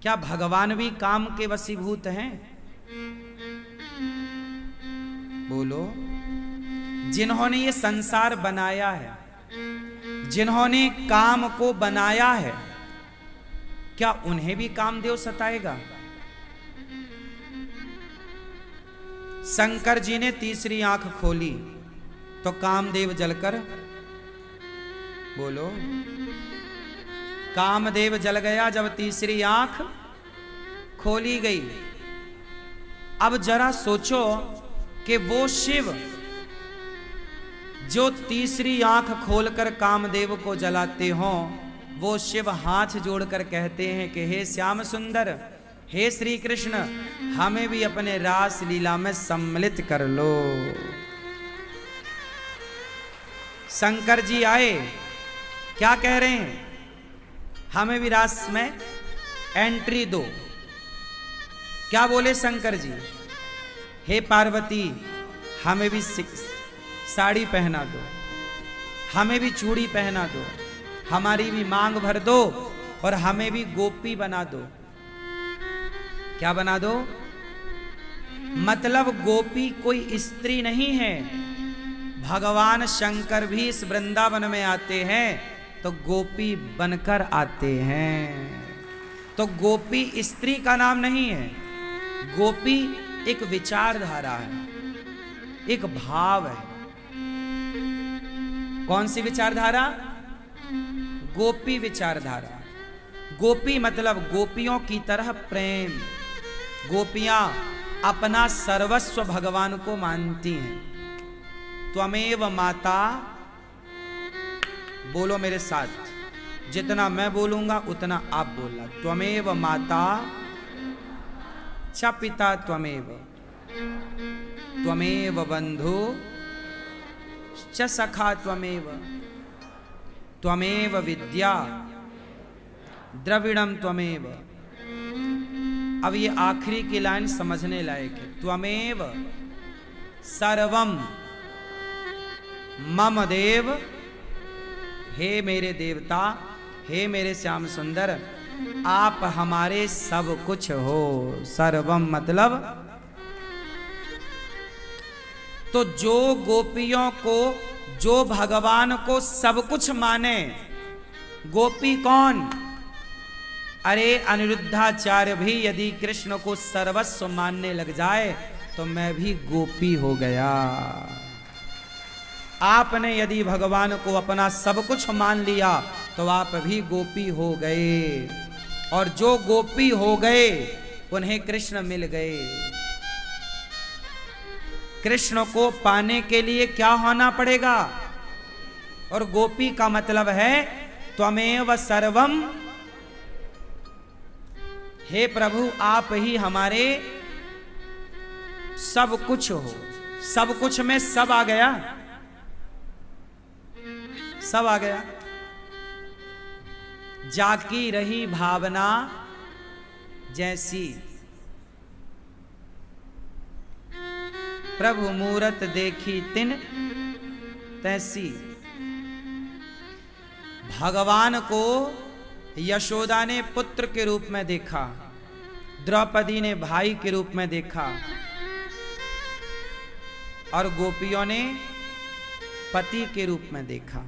क्या भगवान भी काम के वशीभूत हैं? बोलो। जिन्होंने ये संसार बनाया है, जिन्होंने काम को बनाया है, क्या उन्हें भी कामदेव सताएगा? शंकर जी ने तीसरी आंख खोली तो कामदेव जलकर, बोलो, कामदेव जल गया जब तीसरी आंख खोली गई। अब जरा सोचो कि वो शिव जो तीसरी आंख खोलकर कामदेव को जलाते हो, वो शिव हाथ जोड़कर कहते हैं कि हे श्याम सुंदर, हे श्री कृष्ण, हमें भी अपने रास लीला में सम्मिलित कर लो। शंकर जी आए, क्या कह रहे हैं? हमें भी रास में एंट्री दो। क्या बोले शंकर जी? हे पार्वती, हमें भी साड़ी पहना दो, हमें भी चूड़ी पहना दो, हमारी भी मांग भर दो और हमें भी गोपी बना दो। क्या बना दो? मतलब गोपी कोई स्त्री नहीं है। भगवान शंकर भी इस वृंदावन में आते हैं तो गोपी बनकर आते हैं। तो गोपी स्त्री का नाम नहीं है, गोपी एक विचारधारा है, एक भाव है। कौन सी विचारधारा? गोपी विचारधारा। गोपी मतलब गोपियों की तरह प्रेम। गोपियां अपना सर्वस्व भगवान को मानती हैं। त्वमेव माता, बोलो मेरे साथ, जितना मैं बोलूंगा उतना आप बोलना। त्वमेव माता च पिता त्वमेव, त्वमेव बंधु च सखा त्वमेव, त्वमेव विद्या द्रविणम त्वमेव। अब ये आखिरी की लाइन समझने लायक है। त्वमेव सर्वम मम देव, हे मेरे देवता, हे मेरे श्याम सुंदर, आप हमारे सब कुछ हो। सर्वम मतलब, तो जो गोपियों को, जो भगवान को सब कुछ माने, गोपी कौन? अरे अनिरुद्धाचार्य भी यदि कृष्ण को सर्वस्व मानने लग जाए तो मैं भी गोपी हो गया। आपने यदि भगवान को अपना सब कुछ मान लिया तो आप भी गोपी हो गए, और जो गोपी हो गए उन्हें कृष्ण मिल गए। कृष्ण को पाने के लिए क्या होना पड़ेगा? और गोपी का मतलब है त्वमेव सर्वम, हे प्रभु आप ही हमारे सब कुछ हो। सब कुछ में सब आ गया, सब आ गया। जाकी रही भावना जैसी, प्रभु मूरत देखी तिन तैसी। भगवान को यशोदा ने पुत्र के रूप में देखा, द्रौपदी ने भाई के रूप में देखा, और गोपियों ने पति के रूप में देखा।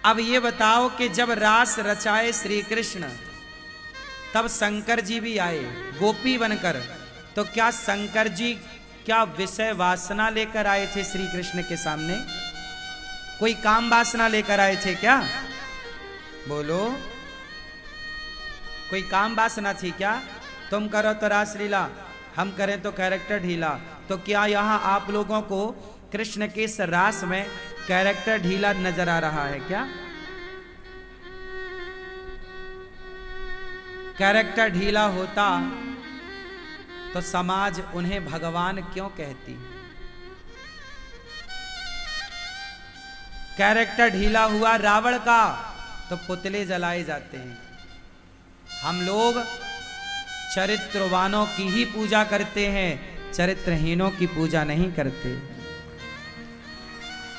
अब ये बताओ कि जब रास रचाए श्री कृष्ण, तब शंकर जी भी आए गोपी बनकर, तो क्या शंकर जी क्या विषय वासना लेकर आए थे श्री कृष्ण के सामने? कोई काम वासना लेकर आए थे क्या? बोलो, कोई काम वासना थी क्या? तुम करो तो रासलीला, हम करें तो कैरेक्टर ढीला। तो क्या यहां आप लोगों को कृष्ण के इस रास में कैरेक्टर ढीला नजर आ रहा है क्या? कैरेक्टर ढीला होता तो समाज उन्हें भगवान क्यों कहती? कैरेक्टर ढीला हुआ रावण का तो पुतले जलाए जाते हैं। हम लोग चरित्रवानों की ही पूजा करते हैं, चरित्रहीनों की पूजा नहीं करते।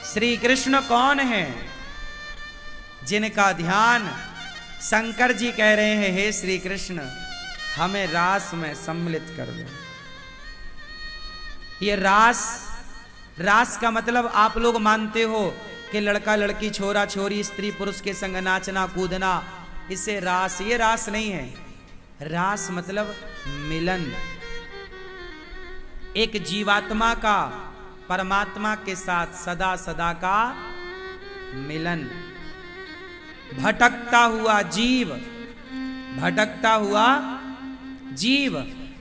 श्री कृष्ण कौन है? जिनका ध्यान शंकर जी कह रहे हैं, हे श्री कृष्ण हमें रास में सम्मिलित कर दो। ये रास का मतलब आप लोग मानते हो कि लड़का लड़की छोरा छोरी स्त्री पुरुष के संग नाचना कूदना, इसे रास, ये रास नहीं है। रास मतलब मिलन, एक जीवात्मा का परमात्मा के साथ सदा सदा का मिलन। भटकता हुआ जीव, भटकता हुआ जीव,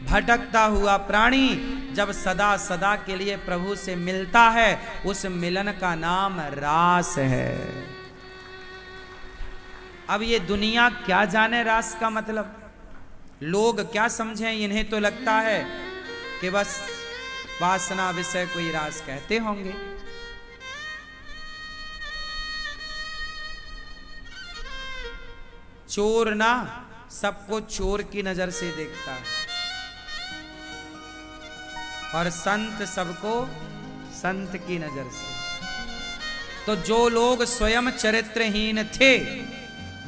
भटकता हुआ प्राणी जब सदा सदा के लिए प्रभु से मिलता है, उस मिलन का नाम रास है। अब ये दुनिया क्या जाने रास का मतलब, लोग क्या समझें, इन्हें तो लगता है कि बस वासना विषय कोई रास कहते होंगे। चोर ना सबको चोर की नजर से देखता है, और संत सबको संत की नजर से। तो जो लोग स्वयं चरित्रहीन थे,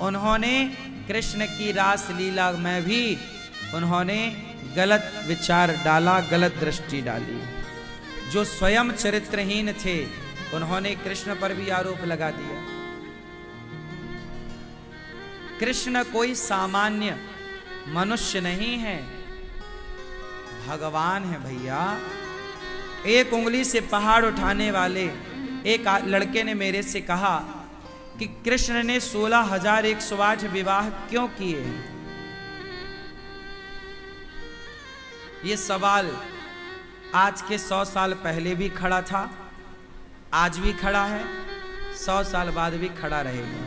उन्होंने कृष्ण की रास लीला में भी उन्होंने गलत विचार डाला, गलत दृष्टि डाली। जो स्वयं चरित्रहीन थे, उन्होंने कृष्ण पर भी आरोप लगा दिया। कृष्ण कोई सामान्य मनुष्य नहीं है, भगवान है भैया। एक उंगली से पहाड़ उठाने वाले एक लड़के ने मेरे से कहा कि कृष्ण ने 16,108 विवाह क्यों किए। ये सवाल आज के 100 साल पहले भी खड़ा था, आज भी खड़ा है, 100 साल बाद भी खड़ा रहेगा।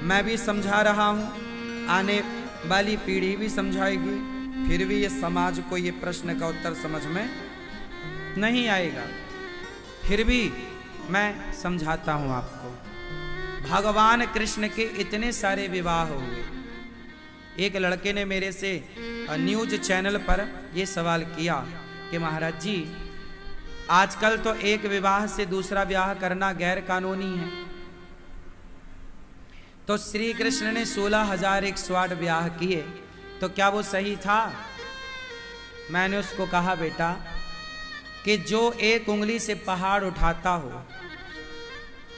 मैं भी समझा रहा हूं, आने वाली पीढ़ी भी समझाएगी, फिर भी ये समाज को ये प्रश्न का उत्तर समझ में नहीं आएगा। फिर भी मैं समझाता हूं आपको। भगवान कृष्ण के इतने सारे विवाह हुए। एक लड़के ने मेरे से न्यूज चैनल पर यह सवाल किया कि महाराज जी, आजकल तो एक विवाह से दूसरा विवाह करना गैर कानूनी है, तो श्री कृष्ण ने 16,108 विवाह किए, तो क्या वो सही था? मैंने उसको कहा, बेटा कि जो एक उंगली से पहाड़ उठाता हो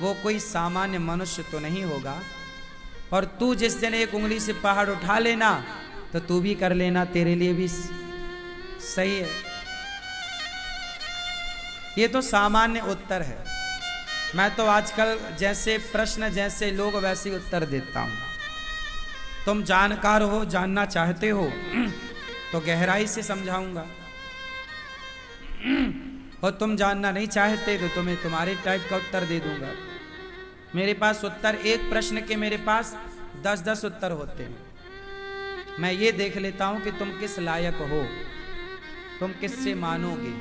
वो कोई सामान्य मनुष्य तो नहीं होगा, और तू जिस दिन एक उंगली से पहाड़ उठा लेना तो तू भी कर लेना, तेरे लिए भी सही है। ये तो सामान्य उत्तर है। मैं तो आजकल जैसे प्रश्न जैसे लोग वैसे उत्तर देता हूं। तुम जानकार हो, जानना चाहते हो तो गहराई से समझाऊंगा, और तुम जानना नहीं चाहते तो तुम्हें तुम्हारे टाइप का उत्तर दे दूंगा। मेरे पास उत्तर, एक प्रश्न के मेरे पास 10-10 उत्तर होते हैं। मैं ये देख लेता हूं कि तुम किस लायक हो, तुम किससे मानोगे।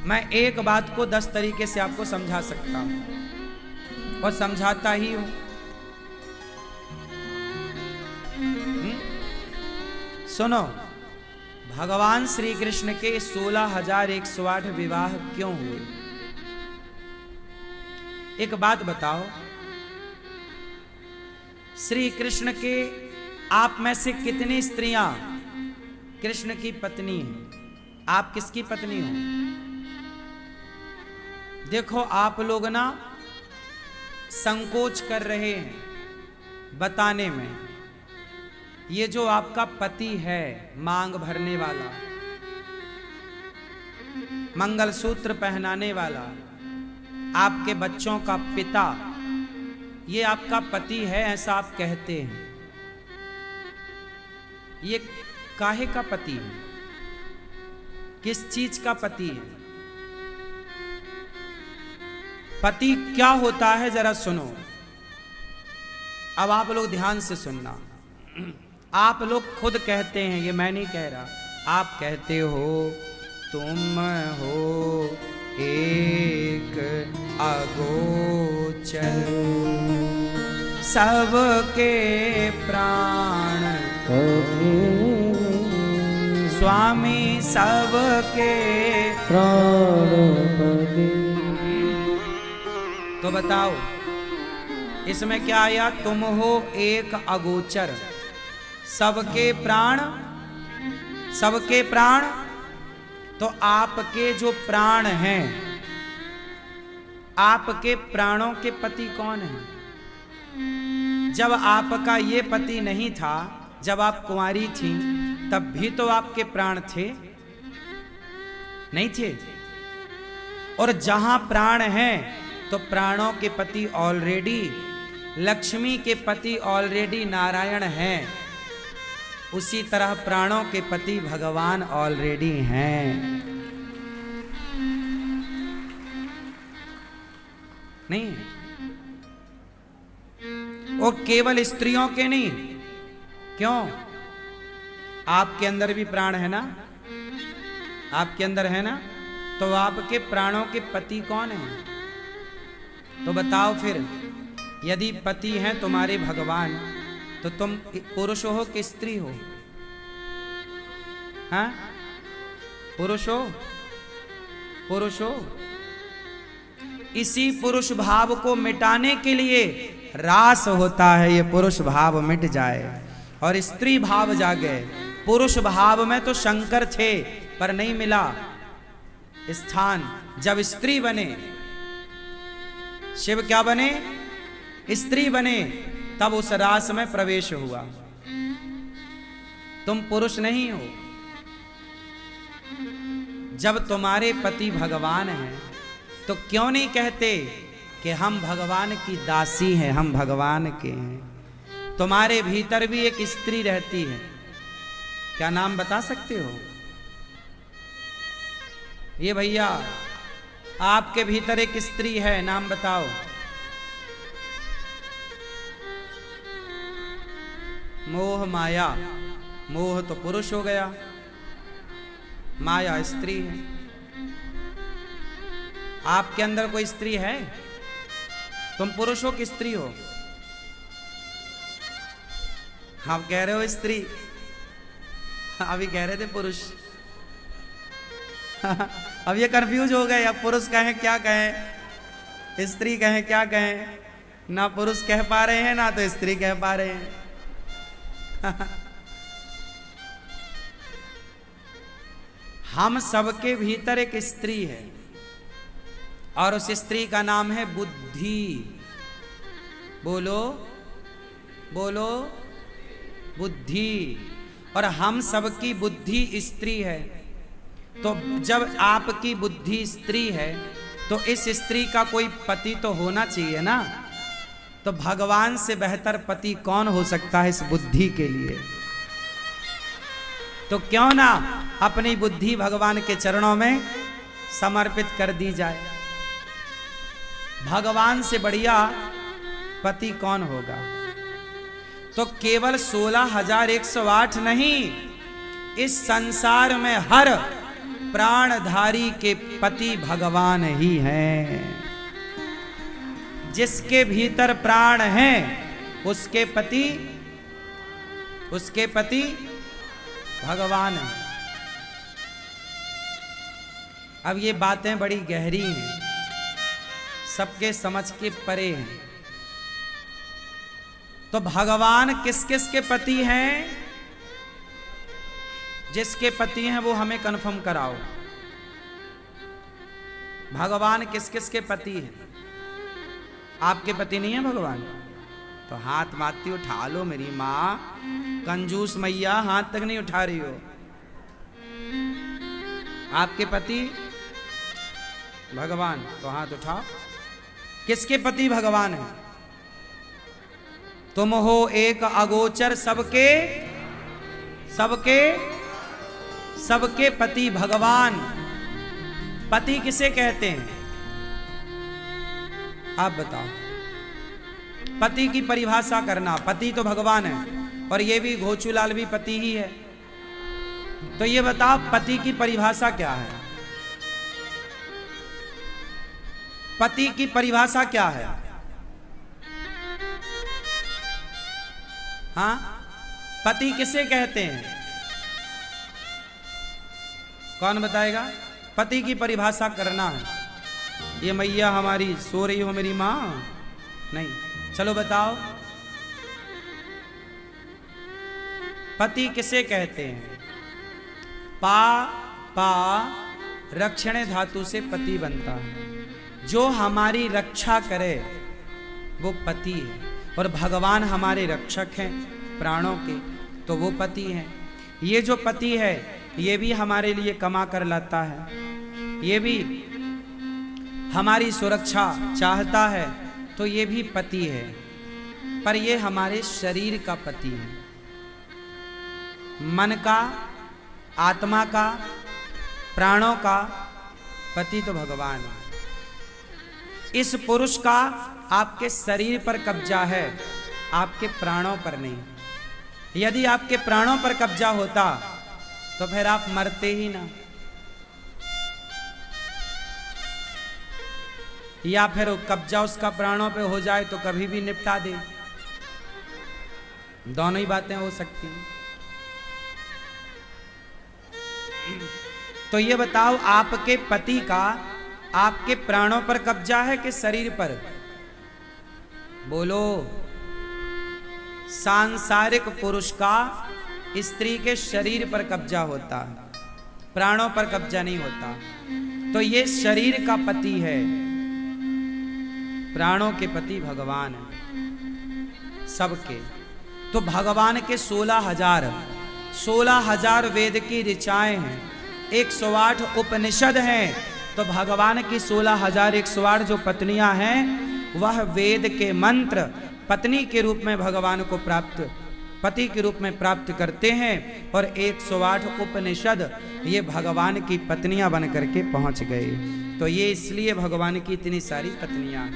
मैं एक बात को 10 तरीके से आपको समझा सकता हूं और समझाता ही हूं। सुनो, भगवान श्री कृष्ण के 16,108 विवाह क्यों हुए? एक बात बताओ, श्री कृष्ण के आप में से कितनी स्त्रियां कृष्ण की पत्नी हैं? आप किसकी पत्नी हो? देखो, आप लोग ना संकोच कर रहे हैं बताने में। ये जो आपका पति है, मांग भरने वाला, मंगलसूत्र पहनाने वाला, आपके बच्चों का पिता, ये आपका पति है, ऐसा आप कहते हैं। ये काहे का पति है? किस चीज का पति है? पति क्या होता है जरा सुनो। अब आप लोग ध्यान से सुनना। आप लोग खुद कहते हैं, ये मैं नहीं कह रहा, आप कहते हो तुम हो एक अगोचर, सबके प्राण स्वामी, सबके प्राण पति। तो बताओ इसमें क्या आया? तुम हो एक अगोचर, सबके प्राण, सबके प्राण। तो आपके जो प्राण हैं, आपके प्राणों के पति कौन है? जब आपका ये पति नहीं था, जब आप कुंवारी थी, तब भी तो आपके प्राण थे, नहीं थे? और जहां प्राण हैं तो प्राणों के पति ऑलरेडी, लक्ष्मी के पति ऑलरेडी नारायण हैं, उसी तरह प्राणों के पति भगवान ऑलरेडी हैं। नहीं, वो केवल स्त्रियों के नहीं। क्यों? आपके अंदर भी प्राण है ना, आपके अंदर है ना, तो आपके प्राणों के पति कौन है? तो बताओ फिर, यदि पति हैं तुम्हारे भगवान, तो तुम पुरुष हो कि स्त्री हो? हाँ, पुरुष हो, पुरुष हो। इसी पुरुष भाव को मिटाने के लिए रास होता है, ये पुरुष भाव मिट जाए और स्त्री भाव जागे। पुरुष भाव में तो शंकर थे पर नहीं मिला स्थान। जब स्त्री बने, शिव क्या बने? स्त्री बने, तब उस रास में प्रवेश हुआ। तुम पुरुष नहीं हो। जब तुम्हारे पति भगवान हैं, तो क्यों नहीं कहते कि हम भगवान की दासी हैं, हम भगवान के हैं? तुम्हारे भीतर भी एक स्त्री रहती है, क्या नाम बता सकते हो? ये भैया, आपके भीतर एक स्त्री है, नाम बताओ। मोह माया। मोह तो पुरुष हो गया, माया स्त्री है। आपके अंदर कोई स्त्री है? तुम पुरुष हो कि स्त्री हो? आप कह रहे हो स्त्री, अभी कह रहे थे पुरुष। अब ये कंफ्यूज हो गए, अब पुरुष कहें क्या कहें, स्त्री कहें क्या कहें। ना पुरुष कह पा रहे हैं, ना तो स्त्री कह पा रहे हैं। हम सबके भीतर एक स्त्री है, और उस स्त्री का नाम है बुद्धि। बोलो बोलो, बुद्धि। और हम सबकी बुद्धि स्त्री है। तो जब आपकी बुद्धि स्त्री है, तो इस स्त्री का कोई पति तो होना चाहिए ना। तो भगवान से बेहतर पति कौन हो सकता है इस बुद्धि के लिए? तो क्यों ना अपनी बुद्धि भगवान के चरणों में समर्पित कर दी जाए। भगवान से बढ़िया पति कौन होगा? तो केवल 16,108 नहीं, इस संसार में हर प्राणधारी के पति भगवान ही हैं। जिसके भीतर प्राण हैं, उसके पति भगवान है। अब ये बातें बड़ी गहरी हैं, सबके समझ के परे हैं। तो भगवान किस किस के पति हैं? जिसके पति हैं वो हमें कन्फर्म कराओ। भगवान किस किस के पति हैं? आपके पति नहीं है भगवान? तो हाथ माती उठा लो मेरी माँ, कंजूस मैया हाथ तक नहीं उठा रही हो। आपके पति भगवान, तो हाथ उठाओ। किसके पति भगवान है? तुम हो एक अगोचर, सबके सबके सबके पति भगवान। पति किसे कहते हैं? आप बताओ। पति की परिभाषा करना। पति तो भगवान है, और ये भी घोचूलाल भी पति ही है। तो ये बताओ पति की परिभाषा क्या है? पति की परिभाषा क्या है? हाँ, पति किसे कहते हैं? कौन बताएगा? पति की परिभाषा करना है। ये मैया हमारी सो रही हो मेरी माँ? नहीं। चलो बताओ, पति किसे कहते हैं? पा पा रक्षणे धातु से पति बनता है। जो हमारी रक्षा करे वो पति है, और भगवान हमारे रक्षक हैं प्राणों के, तो वो पति हैं। ये जो पति है ये भी हमारे लिए कमा कर लाता है, ये भी हमारी सुरक्षा चाहता है, तो ये भी पति है। पर ये हमारे शरीर का पति है, मन का, आत्मा का, प्राणों का पति तो भगवान है। इस पुरुष का आपके शरीर पर कब्जा है, आपके प्राणों पर नहीं। यदि आपके प्राणों पर कब्जा होता तो फिर आप मरते ही ना, या फिर कब्जा उसका प्राणों पे हो जाए तो कभी भी निपटा दे। दोनों ही बातें हो सकती हैं। तो ये बताओ, आपके पति का आपके प्राणों पर कब्जा है कि शरीर पर? बोलो। सांसारिक पुरुष का स्त्री के शरीर पर कब्जा होता है, प्राणों पर कब्जा नहीं होता। तो ये शरीर का पति है, प्राणों के पति भगवान है सबके। तो भगवान के 16,000 वेद की ऋचाएं हैं, 108 उपनिषद हैं। तो भगवान की 16,108 जो पत्नियां हैं वह वेद के मंत्र पत्नी के रूप में भगवान को प्राप्त, पति के रूप में प्राप्त करते हैं। और 108 उपनिषद ये भगवान की पत्नियां बन करके पहुंच गए। तो ये इसलिए भगवान की इतनी सारी पत्नियां,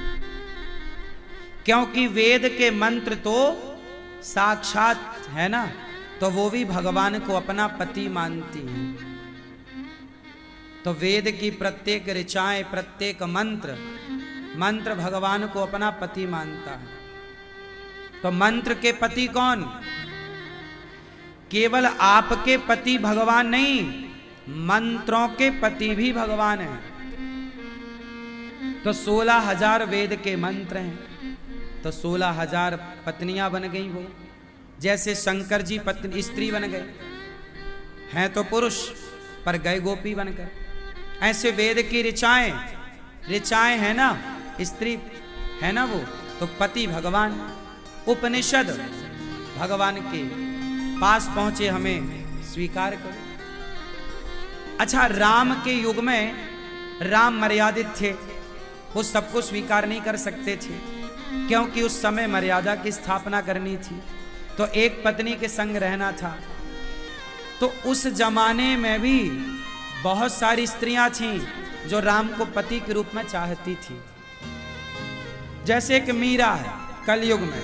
क्योंकि वेद के मंत्र तो साक्षात है ना, तो वो भी भगवान को अपना पति मानती हैं। तो वेद की प्रत्येक ऋचाएं, प्रत्येक मंत्र भगवान को अपना पति मानता है। तो मंत्र के पति कौन? केवल आपके पति भगवान नहीं, मंत्रों के पति भी भगवान हैं। तो 16,000 वेद के मंत्र हैं, तो 16,000 पत्नियां बन गई वो। जैसे शंकर जी पत्नी स्त्री बन गए, हैं तो पुरुष पर गए गोपी बनकर। ऐसे वेद की ऋचाएं है ना, स्त्री है ना वो, तो पति भगवान। उपनिषद भगवान के पास पहुंचे, हमें स्वीकार करो। अच्छा, राम के युग में राम मर्यादित थे, वो सबको स्वीकार नहीं कर सकते थे, क्योंकि उस समय मर्यादा की स्थापना करनी थी, तो एक पत्नी के संग रहना था। तो उस जमाने में भी बहुत सारी स्त्रियां थीं जो राम को पति के रूप में चाहती थी। जैसे एक मीरा है कलयुग में,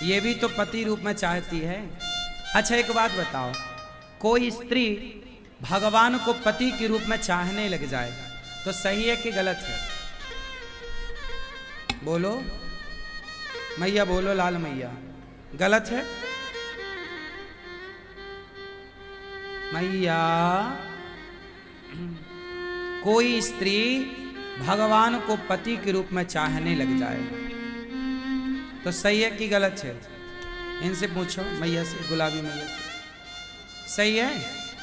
ये भी तो पति रूप में चाहती है। अच्छा एक बात बताओ, कोई स्त्री भगवान को पति के रूप में चाहने लग जाए तो सही है कि गलत है? बोलो मैया, बोलो लाल मैया, गलत है मैया? कोई स्त्री भगवान को पति के रूप में चाहने लग जाए तो सही है कि गलत है? इनसे पूछो, मैया से, गुलाबी मैया से। सही है?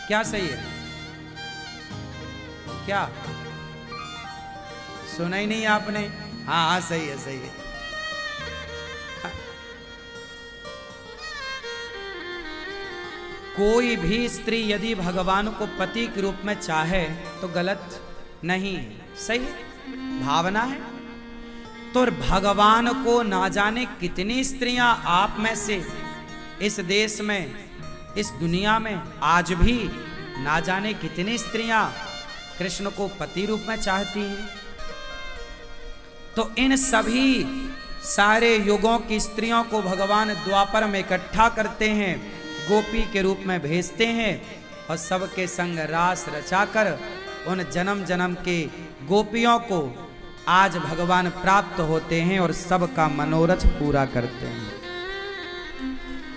क्या सही है? क्या सुना ही नहीं आपने? हाँ हाँ सही है, सही है। कोई भी स्त्री यदि भगवान को पति के रूप में चाहे तो गलत नहीं है, सही है, भावना है। तो भगवान को ना जाने कितनी स्त्रियां आप में से इस देश में, इस दुनिया में आज भी ना जाने कितनी स्त्रियां कृष्ण को पति रूप में चाहती हैं। तो इन सभी सारे युगों की स्त्रियों को भगवान द्वापर में इकट्ठा करते हैं, गोपी के रूप में भेजते हैं, और सबके संग रास रचाकर उन जन्म जन्म के गोपियों को आज भगवान प्राप्त होते हैं और सबका मनोरथ पूरा करते हैं।